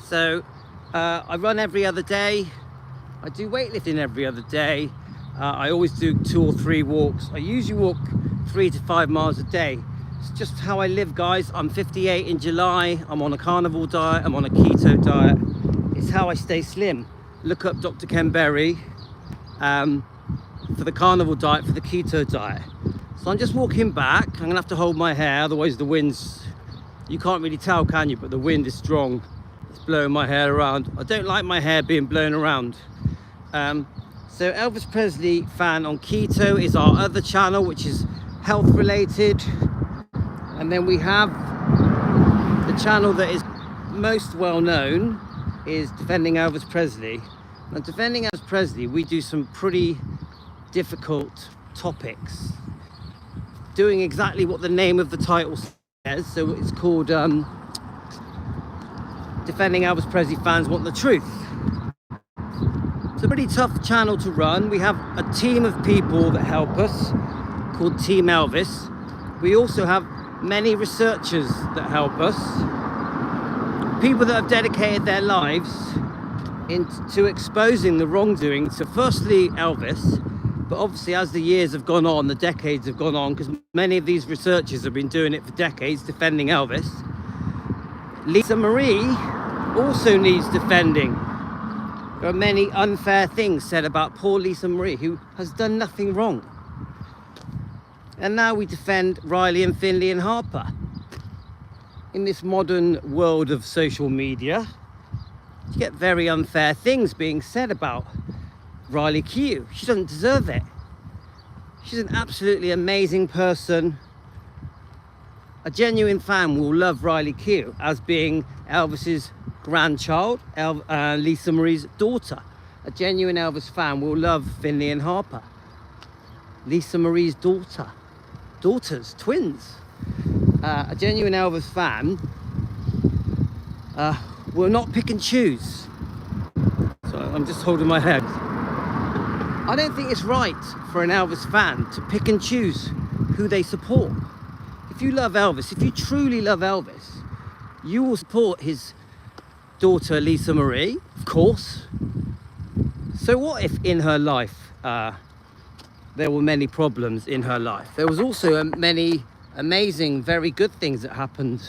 So I run every other day. I do weightlifting every other day. I always do 2 or 3 walks. I usually walk 3 to 5 miles a day. It's just how I live, guys. I'm 58 in July. I'm on a carnivore diet. I'm on a keto diet. It's how I stay slim. Look up Dr. Ken Berry for the carnivore diet, for the keto diet. So I'm just walking back. I'm gonna have to hold my hair, otherwise the wind's, you can't really tell, can you? But the wind is strong. It's blowing my hair around. I don't like my hair being blown around. So Elvis Presley Fan on Keto is our other channel, which is health related. And then we have the channel that is most well known is Defending Elvis Presley. Now, Defending Elvis Presley, we do some pretty difficult topics, doing exactly what the name of the title says. So it's called Defending Elvis Presley Fans Want the Truth. It's a pretty tough channel to run. We have a team of people that help us called Team Elvis. We also have many researchers that help us, people that have dedicated their lives into exposing the wrongdoing to firstly Elvis, but obviously as the years have gone on, the decades have gone on, because many of these researchers have been doing it for decades, defending Elvis. Lisa Marie also needs defending. There are many unfair things said about poor Lisa Marie, who has done nothing wrong. And now we defend Riley and Finley and Harper. In this modern world of social media, you get very unfair things being said about Riley Keough. She doesn't deserve it. She's an absolutely amazing person. A genuine fan will love Riley Keough as being Elvis's grandchild, Lisa Marie's daughter. A genuine Elvis fan will love Finley and Harper, Lisa Marie's daughters, twins. A genuine Elvis fan will not pick and choose. So I'm just holding my head. I don't think it's right for an Elvis fan to pick and choose who they support. If you love Elvis, if you truly love Elvis, you will support his daughter Lisa Marie, of course. So what if in her life there were many problems in her life? There was also many amazing, very good things that happened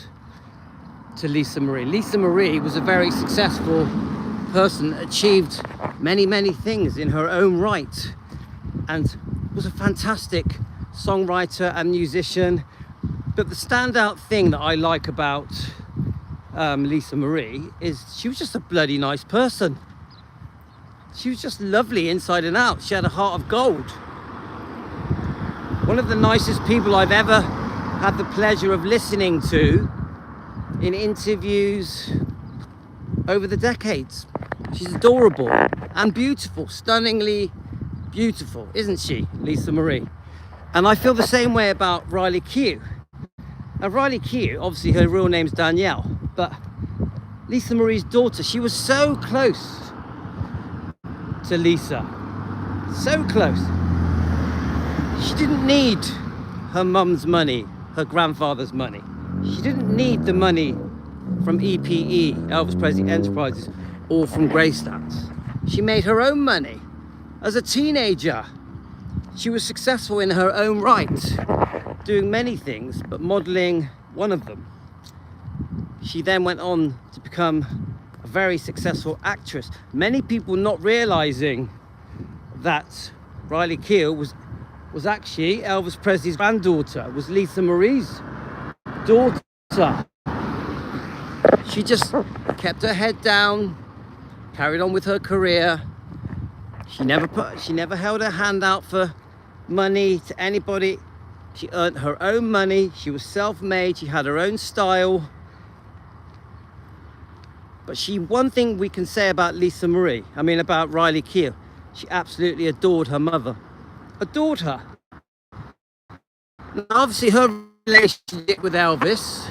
to Lisa Marie. Lisa Marie was a very successful person, achieved many, many things in her own right, and was a fantastic songwriter and musician. But the standout thing that I like about Lisa Marie is she was just a bloody nice person. She was just lovely inside and out. She had a heart of gold. One of the nicest people I've ever had the pleasure of listening to in interviews over the decades. She's adorable and beautiful, stunningly beautiful, isn't she, Lisa Marie? And I feel the same way about Riley Keough. Now, Riley Keough, obviously her real name's Danielle, but Lisa Marie's daughter, she was so close to Lisa, so close. She didn't need her mum's money, her grandfather's money. She didn't need the money from EPE, Elvis Presley Enterprises, or from Greystance. She made her own money. As a teenager, she was successful in her own right, doing many things, but modeling one of them. She then went on to become a very successful actress. Many people not realizing that Riley Keough was actually Elvis Presley's granddaughter, was Lisa Marie's daughter. She just kept her head down, carried on with her career. She never held her hand out for money to anybody. She earned her own money. She was self-made. She had her own style. But one thing we can say about about Riley Keough, she absolutely adored her mother. Adored her. Now, obviously her relationship with Elvis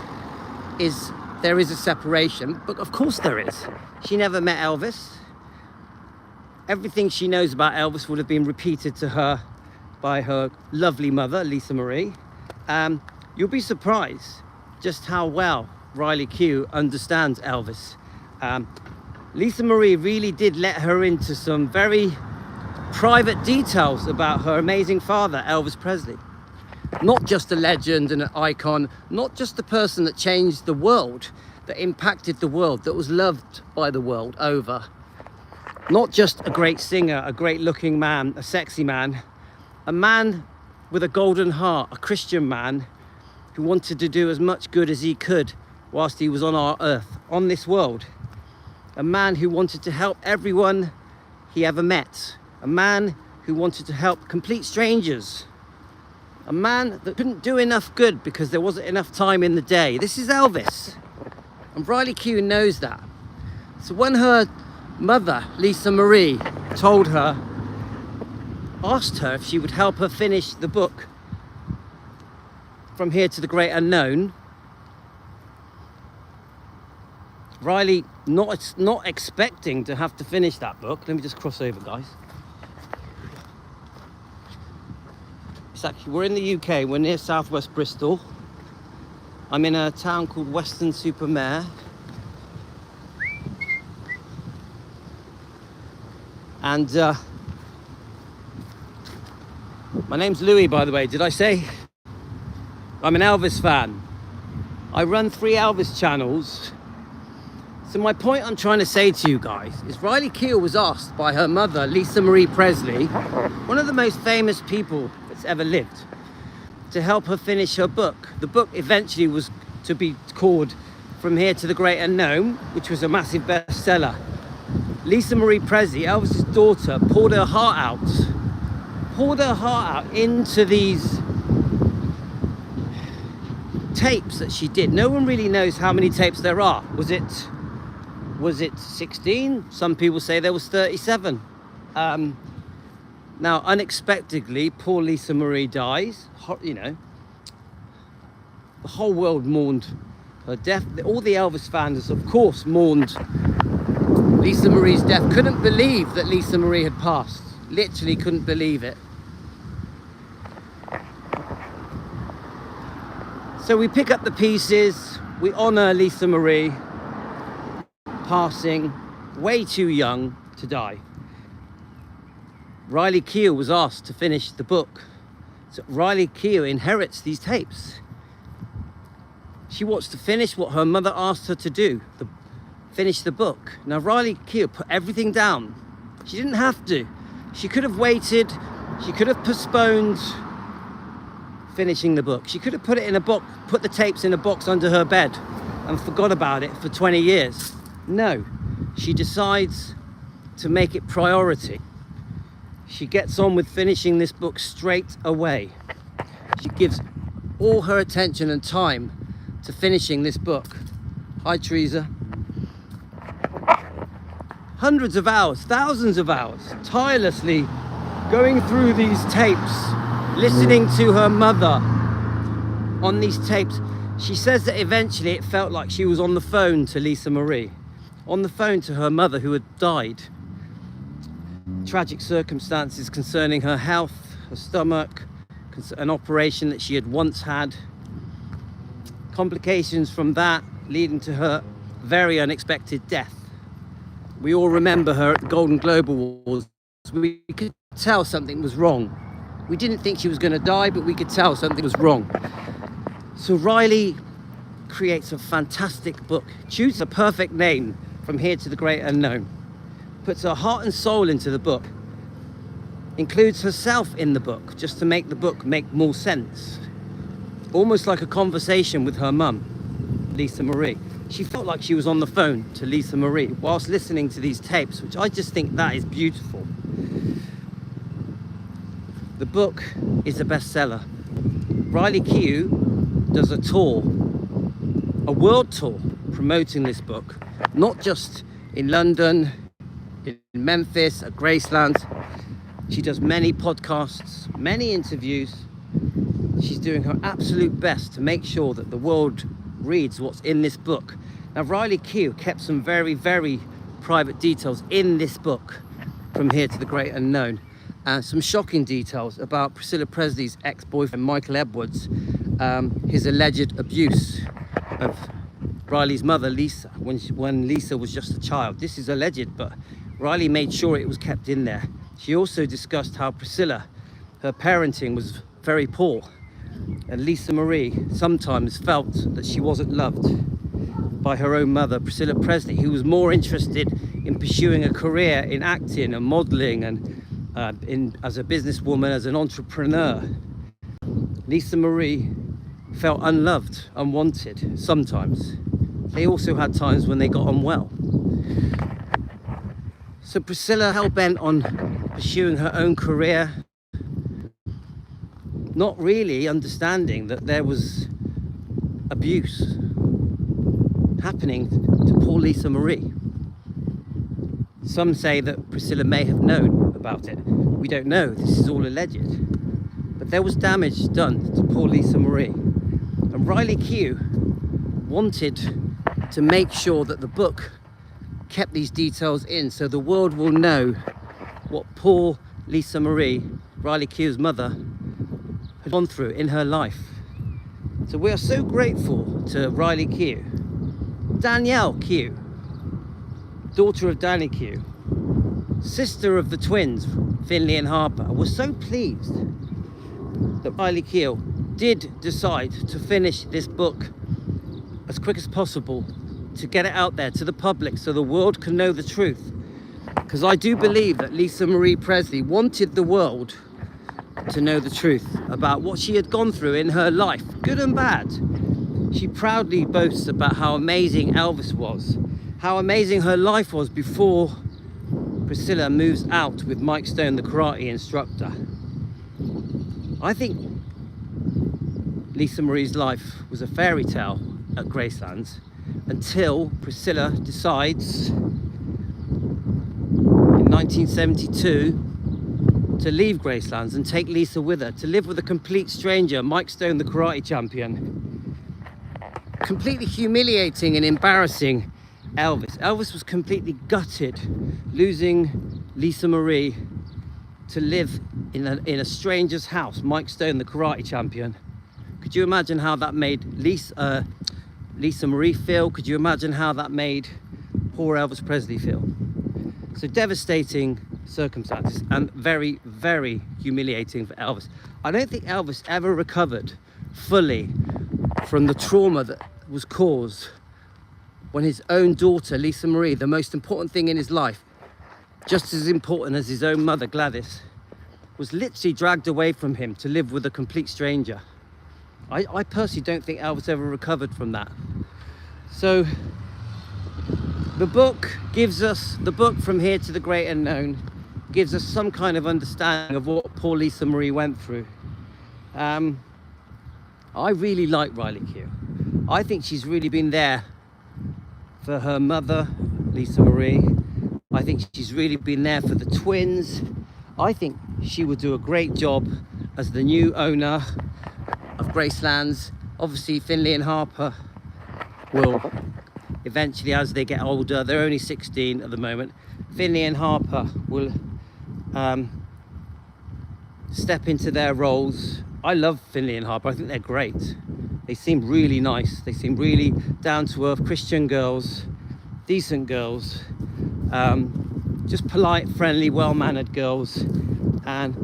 there is a separation, but of course there is. She never met Elvis. Everything she knows about Elvis would have been repeated to her by her lovely mother, Lisa Marie. You'll be surprised just how well Riley Keough understands Elvis Lisa Marie really did let her into some very private details about her amazing father, Elvis Presley. Not just a legend and an icon, not just the person that changed the world, that impacted the world, that was loved by the world over. Not just a great singer, a great looking man, a sexy man, a man with a golden heart, a Christian man who wanted to do as much good as he could whilst he was on our earth, on this world. A man who wanted to help everyone he ever met. A man who wanted to help complete strangers. A man that couldn't do enough good because there wasn't enough time in the day. This is Elvis. And Riley Keough knows that. So when her mother, Lisa Marie, asked her if she would help her finish the book, From Here to the Great Unknown, Riley, not expecting to have to finish that book. Let me just cross over, guys. It's actually, we're in the UK, we're near southwest Bristol. I'm in a town called Weston-super-Mare. And my name's Louis, by the way, did I say? I'm an Elvis fan. I run 3 Elvis channels. So my point I'm trying to say to you guys is Riley Keough was asked by her mother, Lisa Marie Presley, one of the most famous people that's ever lived, to help her finish her book. The book eventually was to be called From Here to the Great Unknown, which was a massive bestseller. Lisa Marie Presley, Elvis's daughter, poured her heart out into these tapes that she did. No one really knows how many tapes there are. Was it 16? Some people say there was 37. Now, unexpectedly, poor Lisa Marie dies. You know, the whole world mourned her death. All the Elvis fans, of course, mourned Lisa Marie's death. Couldn't believe that Lisa Marie had passed. Literally couldn't believe it. So we pick up the pieces. We honor Lisa Marie passing way too young to die. Riley Keough was asked to finish the book. So Riley Keough inherits these tapes. She wants to finish what her mother asked her to do, finish the book. Now Riley Keough put everything down. She didn't have to. She could have waited. She could have postponed finishing the book. She could have put it in a box, put the tapes in a box under her bed and forgot about it for 20 years. No, she decides to make it priority. She gets on with finishing this book straight away. She gives all her attention and time to finishing this book. Hi, Teresa. Hundreds of hours, thousands of hours, tirelessly going through these tapes, listening to her mother on these tapes. She says that eventually it felt like she was on the phone to Lisa Marie, on the phone to her mother who had died. Tragic circumstances concerning her health, her stomach, an operation that she had once had. Complications from that leading to her very unexpected death. We all remember her at the Golden Globe Awards. We could tell something was wrong. We didn't think she was going to die, but we could tell something was wrong. So Riley creates a fantastic book, chooses a perfect name, From Here to the Great Unknown, puts her heart and soul into the book, includes herself in the book just to make the book make more sense. Almost like a conversation with her mum, Lisa Marie. She felt like she was on the phone to Lisa Marie whilst listening to these tapes, which I just think that is beautiful. The book is a bestseller. Riley Keough does a tour, a world tour, promoting this book, not just in London, in Memphis, at Graceland. She does many podcasts, many interviews. She's doing her absolute best to make sure that the world reads what's in this book. Now, Riley Keough kept some very, very private details in this book, From Here to the Great Unknown. Some shocking details about Priscilla Presley's ex-boyfriend, Michael Edwards, his alleged abuse of Riley's mother, Lisa, when Lisa was just a child. This is alleged, but Riley made sure it was kept in there. She also discussed how Priscilla, her parenting was very poor, and Lisa Marie sometimes felt that she wasn't loved by her own mother, Priscilla Presley, who was more interested in pursuing a career in acting and modeling and as a businesswoman, as an entrepreneur. Lisa Marie felt unloved, unwanted sometimes. They also had times when they got unwell. So Priscilla, hell-bent on pursuing her own career, not really understanding that there was abuse happening to poor Lisa Marie. Some say that Priscilla may have known about it. We don't know, this is all alleged. But there was damage done to poor Lisa Marie. And Riley Keough wanted to make sure that the book kept these details in, so the world will know what poor Lisa Marie, Riley Keough's mother, had gone through in her life. So we are so grateful to Riley Keough. Danielle Keough, daughter of Danny Keough, sister of the twins, Finley and Harper, was so pleased that Riley Keough did decide to finish this book as quick as possible, to get it out there to the public so the world can know the truth. Because I do believe that Lisa Marie Presley wanted the world to know the truth about what she had gone through in her life, good and bad. She proudly boasts about how amazing Elvis was, how amazing her life was before Priscilla moves out with Mike Stone, the karate instructor. I think Lisa Marie's life was a fairy tale at Gracelands until Priscilla decides in 1972 to leave Gracelands and take Lisa with her, to live with a complete stranger, Mike Stone, the karate champion. Completely humiliating and embarrassing Elvis. Elvis was completely gutted losing Lisa Marie to live in a stranger's house, Mike Stone, the karate champion. Could you imagine how that made Lisa Marie feel? Could you imagine how that made poor Elvis Presley feel? So devastating circumstances and very, very humiliating for Elvis. I don't think Elvis ever recovered fully from the trauma that was caused when his own daughter, Lisa Marie, the most important thing in his life, just as important as his own mother, Gladys, was literally dragged away from him to live with a complete stranger. I personally don't think Elvis ever recovered from that. So the book From Here to the Great Unknown gives us some kind of understanding of what poor Lisa Marie went through. I really like Riley Keough. I think she's really been there for her mother, Lisa Marie. I think she's really been there for the twins. I think she would do a great job as the new owner of Gracelands. Obviously Finley and Harper will eventually, as they get older, they're only 16 at the moment, Finley and Harper will step into their roles. I love Finley and Harper. I think they're great. They seem really nice. They seem really down-to-earth Christian girls, decent girls, just polite, friendly, well-mannered girls. And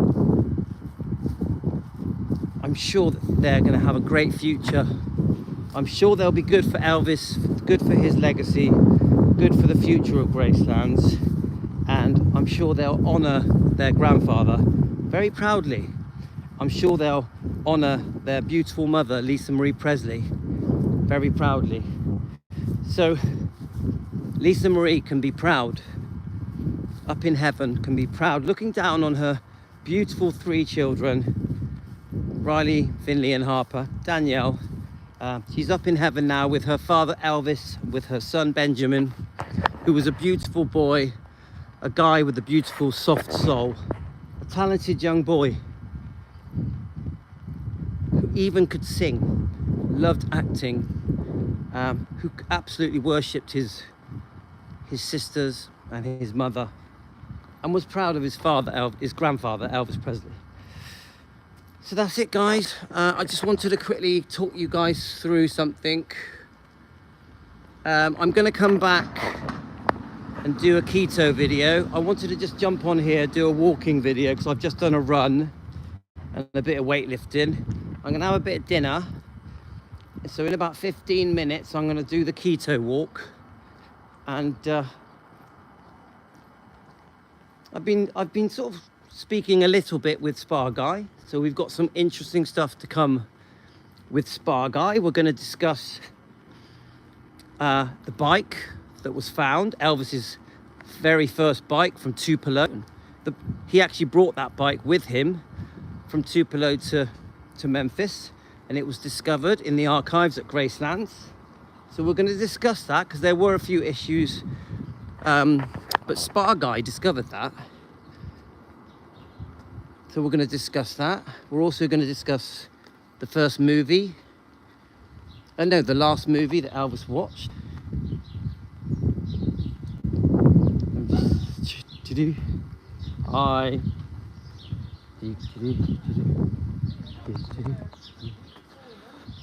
I'm sure that they're going to have a great future. I'm sure they'll be good for Elvis, good for his legacy, good for the future of Gracelands. And I'm sure they'll honour their grandfather very proudly. I'm sure they'll honour their beautiful mother, Lisa Marie Presley, very proudly. So Lisa Marie can be proud, up in heaven, can be proud, looking down on her beautiful 3 children, Riley, Finley and Harper, Danielle. She's up in heaven now with her father Elvis, with her son Benjamin, who was a beautiful boy, a guy with a beautiful soft soul, a talented young boy who even could sing, loved acting, who absolutely worshipped his sisters and his mother, and was proud of his father, his grandfather, Elvis Presley. So that's it, guys. I just wanted to quickly talk you guys through something. I'm going to come back and do a keto video. I wanted to just jump on here, do a walking video, because I've just done a run and a bit of weightlifting. I'm going to have a bit of dinner. So in about 15 minutes, I'm going to do the keto walk. And I've been sort of speaking a little bit with Spa Guy. So we've got some interesting stuff to come with Spa Guy. We're going to discuss the bike that was found, Elvis's very first bike from Tupelo. He actually brought that bike with him from Tupelo to Memphis, and it was discovered in the archives at Gracelands. So we're going to discuss that, because there were a few issues, but Spa Guy discovered that. So we're going to discuss that. We're also going to discuss the first movie, no, the last movie that Elvis watched.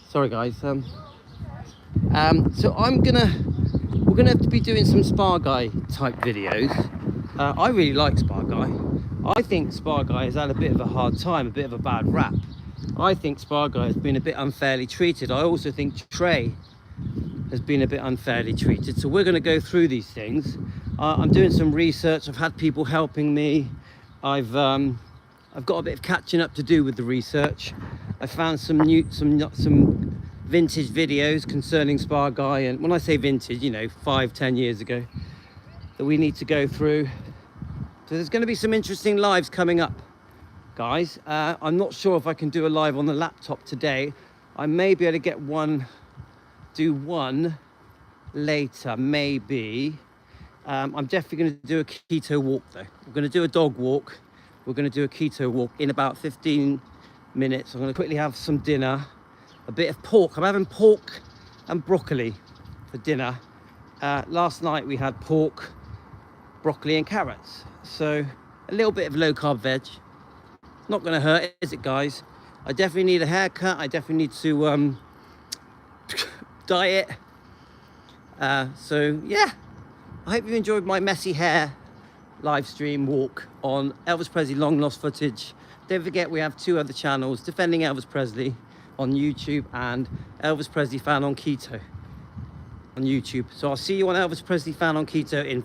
Sorry guys. So we're gonna have to be doing some Spa Guy type videos. I really like Spa Guy. I think Spa Guy has had a bit of a hard time, a bit of a bad rap. I think Spa Guy has been a bit unfairly treated. I also think Trey has been a bit unfairly treated. So we're going to go through these things. I'm doing some research. I've had people helping me. I've got a bit of catching up to do with the research. I found some vintage videos concerning Spa Guy, and when I say vintage, you know, 5-10 years ago, that we need to go through. So there's going to be some interesting lives coming up, guys. I'm not sure if I can do a live on the laptop today. I may be able to get do one later, maybe. I'm definitely going to do a keto walk though. We're going to do a dog walk. We're going to do a keto walk in about 15 minutes. I'm going to quickly have some dinner, a bit of pork. I'm having pork and broccoli for dinner. Last night we had pork, broccoli and carrots. So a little bit of low carb veg. Not going to hurt, is it, guys? I definitely need a haircut. I definitely need to diet. So yeah, I hope you enjoyed my messy hair live stream walk on Elvis Presley long lost footage. Don't forget, we have 2 other channels: Defending Elvis Presley on YouTube and Elvis Presley Fan on Keto on YouTube. So I'll see you on Elvis Presley Fan on Keto in